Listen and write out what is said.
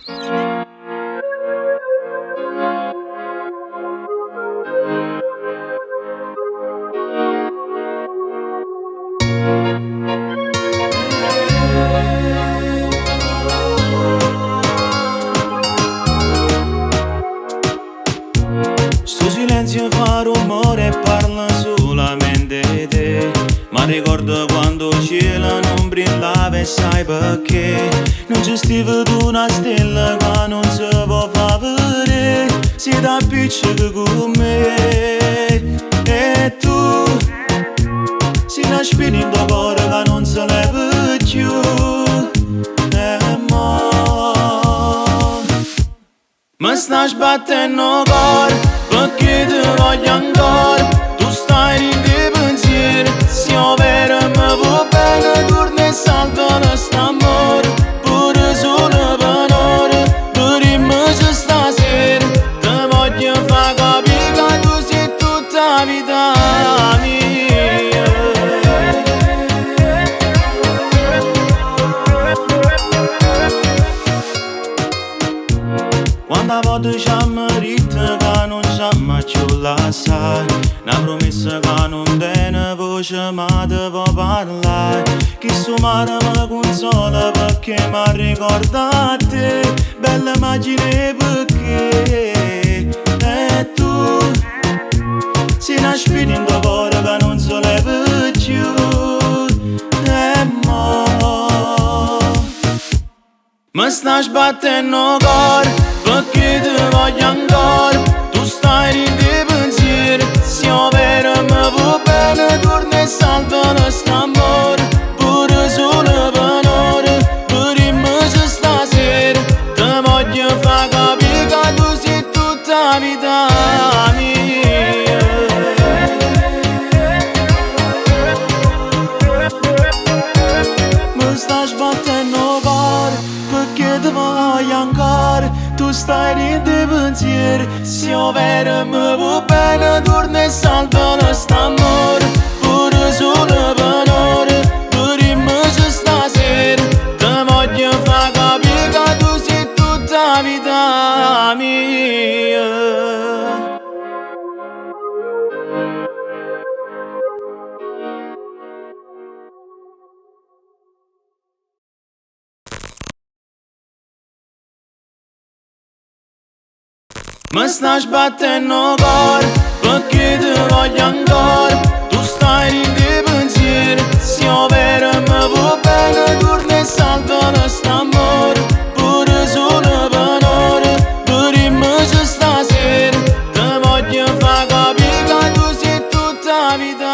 Sto silenzio fa rumore e parla solamente di te. Ma ricordo quando il cielo non brillava e sai perché. Non gestiva tu una stella che non si può far vedere. Sei da piccolo con me. E tu sei una spina in tuo cuore che non si leva più. E mo mi sta sbattendo il cuore perché ti voglio ancora. Tu stai in dei pensieri. Se io vero mi va bene torna e salva quest'amore. Pure solo per ora, per me stasera. Ti voglio far capire che tu sei tutta la vita mia. Quando a volte ci ammerita che non ci mai più lasciare. Una promessa che non tiene voce ma ti può parlare. Che su mare mi consola perché mi ricorda a te. Bella immagine perché. E tu sei una spina in tuo cuore che non si leva più. E mo mi sta sbattendo il cuore perché ti voglio ancora. Tu stai in dei pensieri. Se io vero mi va bene torna e salva quest'amore. Pure solo per ora, per me stasera. Ti voglio far capire che tu sei tutta la vita mia. Mi sta sbattendo il cuore perché ti voglio ancora. Tu stai in dei pensieri. Se io vero mi va bene torna e salva quest'amore. Pure solo per ora, per me stasera. Ti voglio far capire che tu sei tutta la vita mia. Mi sta sbattendo il cuore perché ti voglio ancora. Tu stai in dei pensieri. Se io vero mi va bene torna e salva quest'amore. Pure solo per ora, per me stasera. Ti voglio far capire che tu sei tutta la vita